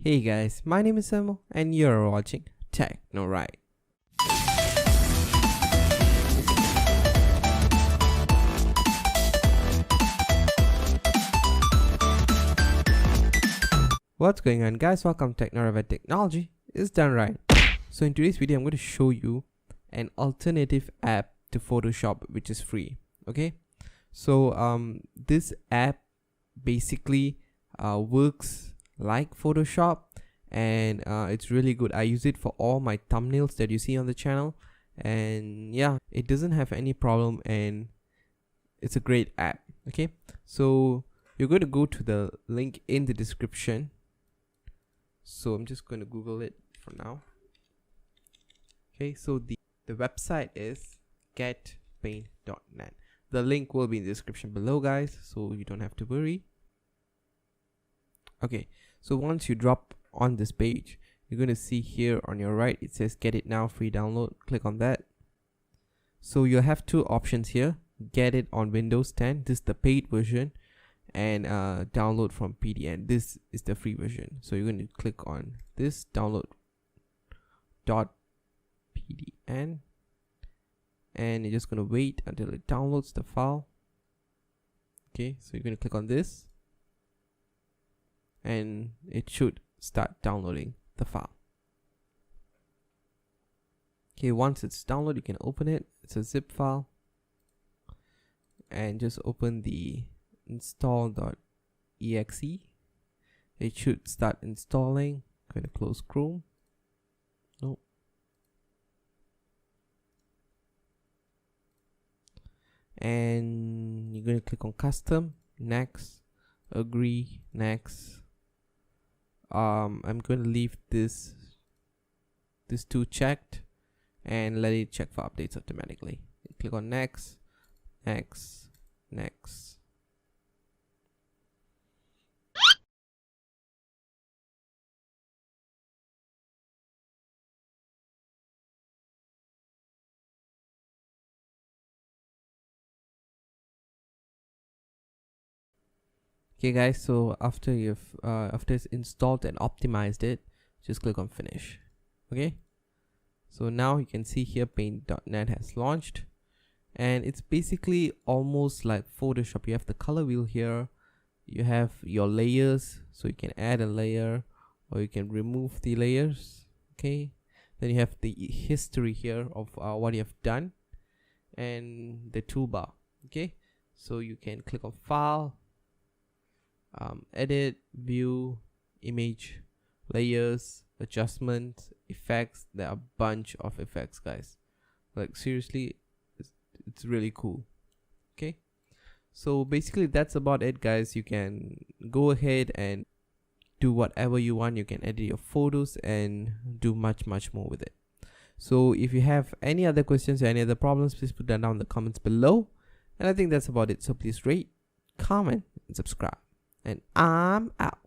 Hey guys, my name is Samo and you're watching TechnoRight. What's going on guys, welcome to TechnoRight, where technology is done right. So in today's video I'm going to show you an alternative app to Photoshop which is free. Okay, so this app basically works like Photoshop, and it's really good. I use it for all my thumbnails that you see on the channel, and yeah, it doesn't have any problem and it's a great app. Okay, so you're going to go to the link in the description. So I'm just going to Google it for now. Okay, so the website is getpaint.net. The link will be in the description below guys, so you don't have to worry. Okay, so once you drop on this page, you're going to see here on your right it says get it now, free download. Click on that. So you'll have two options here: get it on Windows 10, this is the paid version, and download from PDN, this is the free version. So you're going to click on this download.pdn, and you're just going to wait until it downloads the file. Okay, so you're going to click on this and it should start downloading the file. Okay, once it's downloaded, you can open it. It's a zip file, and just open the install.exe. It should start installing. I'm going to close Chrome. Nope. And you're going to click on custom, next, agree, next. I'm going to leave this two checked and let it check for updates automatically. Click on next, next, next. Okay guys, so after it's installed and optimized it, just click on finish. Okay, so now you can see here paint.net has launched, and it's basically almost like Photoshop. You have the color wheel here, you have your layers, so you can add a layer or you can remove the layers. Okay, then you have the history here of what you have done, and the toolbar. Okay, so you can click on file, edit, view, image, layers, adjustments, effects. There are a bunch of effects guys, like seriously, it's really cool. Okay, so basically that's about it guys. You can go ahead and do whatever you want. You can edit your photos and do much more with it. So if you have any other questions or any other problems, please put that down in the comments below, and I think that's about it. So please rate, comment, and subscribe, and I'm out.